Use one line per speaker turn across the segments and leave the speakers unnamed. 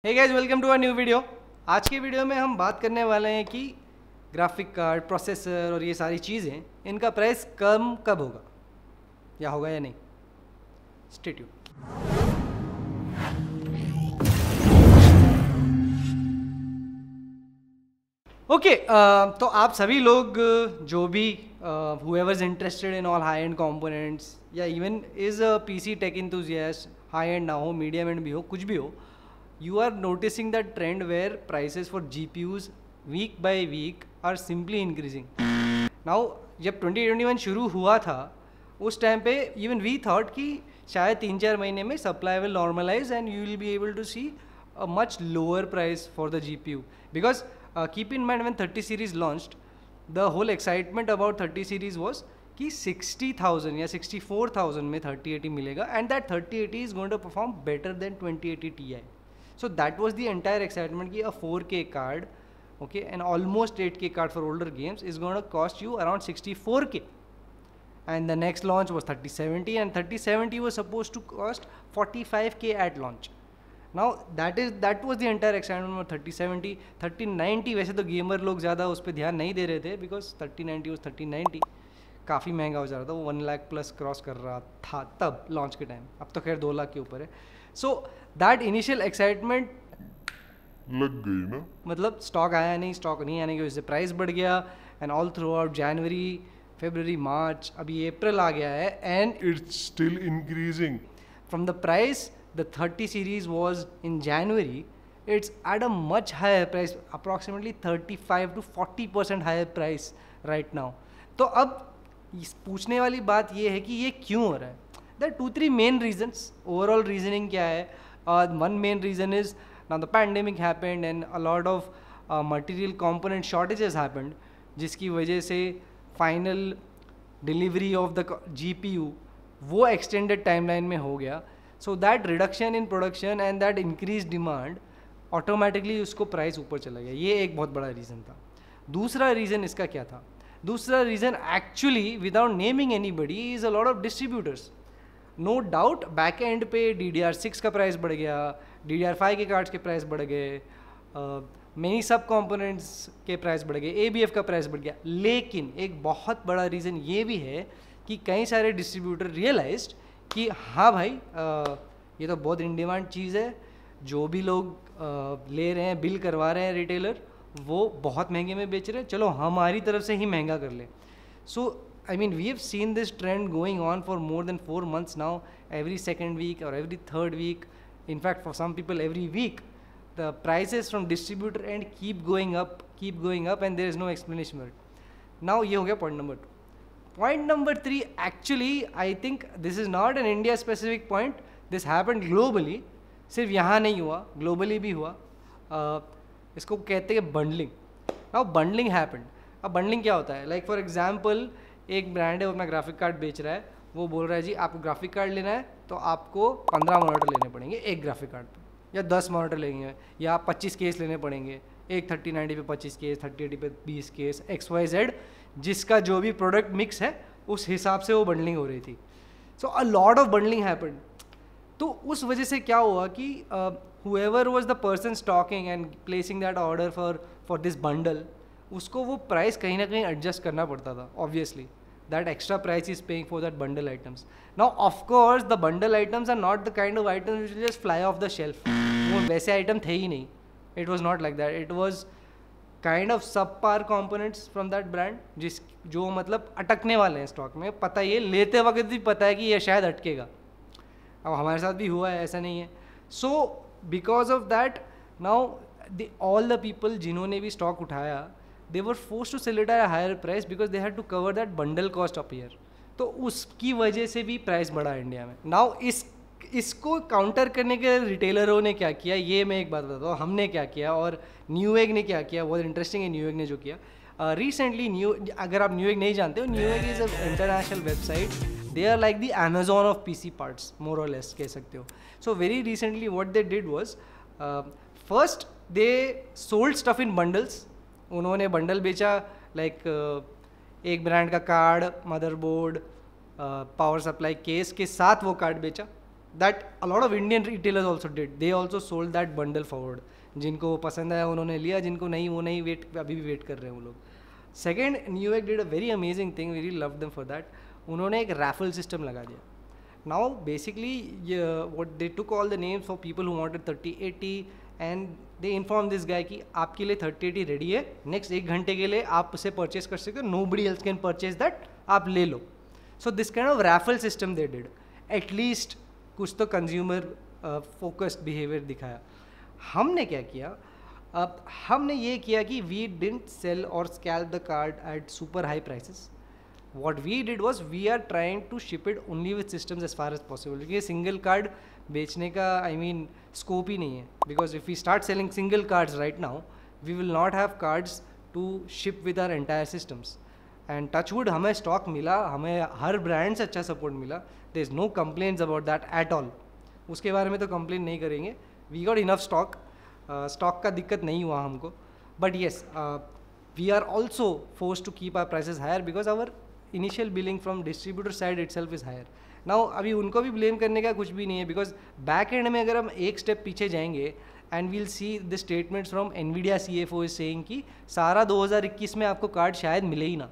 Hey guys, welcome to a new video. आज की video में हम बात करने वाले हैं कि ग्राफिक कार्ड, प्रोसेसर और ये सारी चीज़ें, इनका प्राइस कम कब होगा या होगा या नहीं। Stay tuned. ओके, तो आप सभी लोग जो भी whoever is interested in all high end components या even is a PC tech enthusiast, high end ना हो, medium end भी हो, कुछ भी हो, you are noticing that trend where prices for GPUs week by week are simply increasing. Now जब 2021 शुरू हुआ था उस टाइम पे even we thought कि शायद 3-4 महीने में supply will normalize and you will be able to see a much lower price for the GPU because keep in mind when 30 series launched, the whole excitement about 30 series was कि 60,000 या 64,000 में 3080 मिलेगा and that 3080 is going to perform better than 2080 Ti. So that was the entire excitement कि a 4K card, okay, and almost 8K card for older games is going to cost you around 64K. And the next launch was 3070 and 3070 was supposed to cost 45K at launch. Now that was the entire excitement of 3070. 3090 वैसे तो gamer लोग ज़्यादा उस पर ध्यान नहीं दे रहे थे because 3090 was 3090 काफ़ी महंगा हो जा रहा था, वो 1 लाख प्लस क्रॉस कर रहा था तब लॉन्च के टाइम। अब तो खैर 2 लाख के ऊपर है। सो दैट इनिशियल एक्साइटमेंट
लग गई ना,
मतलब स्टॉक नहीं आने की वजह से प्राइस बढ़ गया एंड ऑल थ्रू आउट जनवरी, फरवरी, मार्च, अभी अप्रैल आ गया है and
it's still increasing.
from the price the 30 series was in January, it's at a much higher price, approximately 35 to 40% higher price right now. तो अब पूछने वाली बात ये है कि ये क्यों हो रहा है। There are 2-3 main reasons. Overall reasoning क्या है? One main reason is now the pandemic happened and a lot of material component shortages happened, जिसकी वजह से final delivery of the GPU वो extended timeline में हो गया. So that reduction in production and that increased demand automatically उसको price ऊपर चला गया। ये एक बहुत बड़ा रीज़न था। दूसरा रीज़न इसका क्या था? दूसरा reason actually without naming anybody is a lot of distributors. No doubt back end पे DDR6 का प्राइस बढ़ गया, DDR5 के कार्ड्स के प्राइस बढ़ गए, मेनी सब कंपोनेंट्स के प्राइस बढ़ गए, ABF का प्राइस बढ़ गया। लेकिन एक बहुत बड़ा रीज़न ये भी है कि कई सारे डिस्ट्रीब्यूटर रियलाइज्ड कि हाँ भाई, ये तो बहुत इन डिमांड चीज़ है, जो भी लोग ले रहे हैं, बिल करवा रहे हैं रिटेलर, वो बहुत महंगे में बेच रहे हैं, चलो हमारी तरफ से ही महंगा कर ले। So I mean we have seen this trend going on for more than 4 months now, every second week और every third week, in fact for some people every week the prices from distributor end keep going up and there is no explanation for it. Now ये हो गया point number 2. Point number 3, actually I think this is not an India specific point, this happened globally. सिर्फ यहाँ नहीं हुआ, globally भी हुआ। इसको कहते हैं bundling. Now bundling happened. अब bundling क्या होता है? Like for example, एक ब्रांड है, वो अपना ग्राफिक कार्ड बेच रहा है, वो बोल रहा है जी आपको ग्राफिक कार्ड लेना है तो आपको 15 मॉनिटर लेने पड़ेंगे एक ग्राफिक कार्ड पे, या 10 मॉनिटर लेंगे, या 25 केस लेने पड़ेंगे, एक 3090 पे 25 केस, 3080 पे 20 केस, XYZ, जिसका जो भी प्रोडक्ट मिक्स है उस हिसाब से वो बंडलिंग हो रही थी। So a lot of bundling happened. तो उस वजह से क्या हुआ कि whoever was the person stocking and placing that order for this bundle, उसको वो प्राइस कहीं ना कहीं एडजस्ट करना पड़ता था obviously. that extra price is paying for that bundle items. Now of course the bundle items are not the kind of items which will just fly off the shelf. वो वैसे item थे ही नहीं, it was not like that, it was kind of subpar components from that brand जो मतलब अटकने वाले हैं stock में, पता ये लेते वक्त भी पता है कि ये शायद अटकेगा। अब हमारे साथ भी हुआ है, ऐसा नहीं है। So because of that now all the people जिन्होंने भी स्टॉक उठाया, they were forced to sell it at a higher price because they had to cover that bundle cost up here. तो उसकी वजह से भी प्राइस बढ़ा इंडिया में। नाउ इसको काउंटर करने के रिटेलरों ने क्या किया, ये मैं एक बात बताता हूँ, हमने क्या किया और न्यूएग ने क्या किया। बहुत इंटरेस्टिंग है न्यूएग ने जो किया रिसेंटली। अगर आप न्यूएग नहीं जानते हो, Newegg is a international website, they are like the Amazon of PC parts, more और लेस कह सकते हो। So very recently what they did was, first they sold stuff in bundles. उन्होंने बंडल बेचा, लाइक एक ब्रांड का card, motherboard, power supply case के साथ वो कार्ड बेचा। that a lot of Indian retailers also did. They also sold that bundle forward. जिनको पसंद आया उन्होंने लिया, जिनको नहीं वो नहीं, वेट अभी भी वेट कर रहे हैं वो लोग. Second, Newegg did a very amazing thing, very love them for that. उन्होंने एक रैफल सिस्टम लगा दिया. Now basically what they took all the names for people who wanted 3080 and they inform this guy कि आपके लिए 3080 ready है, next 1 घंटे के लिए आप उसे परचेज कर सकते हो, nobody else can purchase that, आप ले लो. So this kind of raffle system they did. At least कुछ तो कंज्यूमर फोकस्ड बिहेवियर दिखाया. हमने क्या किया, अब हमने ये किया कि वी डिडंट सेल और scalp the card at super high prices. What we did was we are trying to ship it only with systems as far as possible. क्योंकि सिंगल कार्ड बेचने का स्कोप ही नहीं है. Because if we start selling single cards right now, we will not have cards to ship with our entire systems. And touch wood हमें stock मिला, हमें हर ब्रांड से अच्छा सपोर्ट मिला. There is no complaints about that at all. उसके बारे में तो कंप्लेन नहीं करेंगे. We got enough stock, stock का दिक्कत नहीं हुआ हमको. But yes, we are also force to keep our prices higher because our initial billing from distributor side itself is higher. Now अभी उनको भी ब्लेम करने का कुछ भी नहीं है, बिकॉज बैक एंड में अगर हम एक स्टेप पीछे जाएंगे and we'll see the statements from Nvidia CFO is saying कि सारा 2021 में आपको कार्ड शायद मिले ही ना.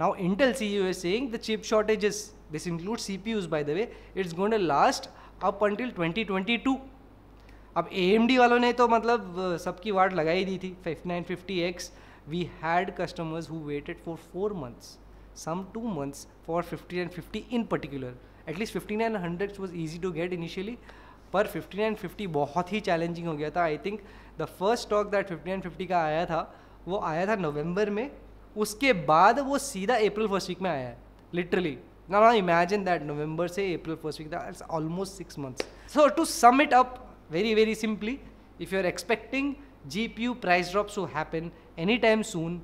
Now Intel CEO is saying the chip shortages, this includes CPUs by the way, it's going to last up until 2022. अब AMD वालों ने तो मतलब सबकी वाट लगा ही दी थी. 5950X, we had customers who waited for 4 months, some 2 months for 5950 in particular. At least 5900 was easy to get initially, पर 5950 बहुत ही चैलेंजिंग हो गया था. I think the first stock that 5950 का आया था वो आया था नवंबर में, उसके बाद वो सीधा अप्रैल फर्स्ट वीक में आया है literally. Now imagine that November से April first week, that's almost 6 months. So to sum it up very very simply, if you are expecting GPU price drops to happen any time soon,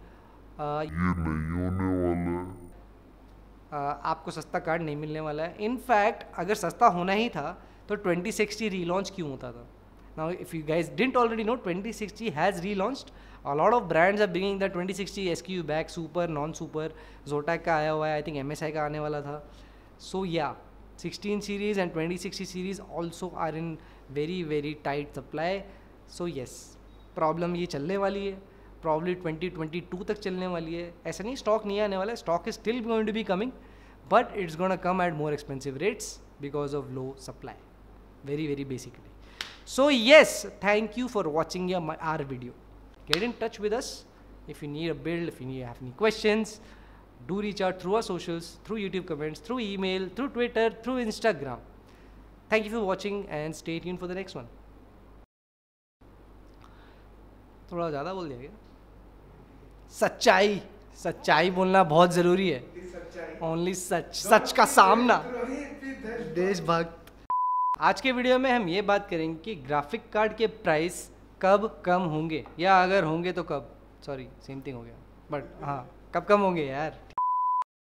ये नहीं होने वाला है.
आपको सस्ता card नहीं मिलने वाला है. इनफैक्ट अगर सस्ता होना ही था तो 2060 रीलॉन्च क्यों होता था. Now if you guys didn't already know, 2060 has relaunched. A lot of brands are bringing the 2060 SKU back, super, non-super. Zotac का आया हुआ है, I think MSI का आने वाला था. So yeah, 16 series and 2060 series also are in very very tight supply. So yes, problem ये चलने वाली है, probably 2022 तक चलने वाली है. ऐसा नहीं स्टॉक नहीं आने वाला है, stock is still going to be coming, but it's gonna come at more expensive rates because of low supply. Very very basically. So yes, thank you for watching our video. Get in touch with us if you need a build, if you have any questions. Do reach out through our socials, through YouTube comments, through email, through Twitter, through Instagram. Thank you for watching and stay tuned for the next one. थोड़ा ज़्यादा बोल दिया क्या? सच्चाई, सच्चाई बोलना बहुत ज़रूरी है. ओनली सच, सच का सामना. देशभक्त. आज के वीडियो में हम ये बात करेंगे कि ग्राफिक कार्ड के प्राइस कब कम होंगे, या अगर होंगे तो कब. सॉरी, सेम थिंग हो गया, बट हाँ, कब कम होंगे यार.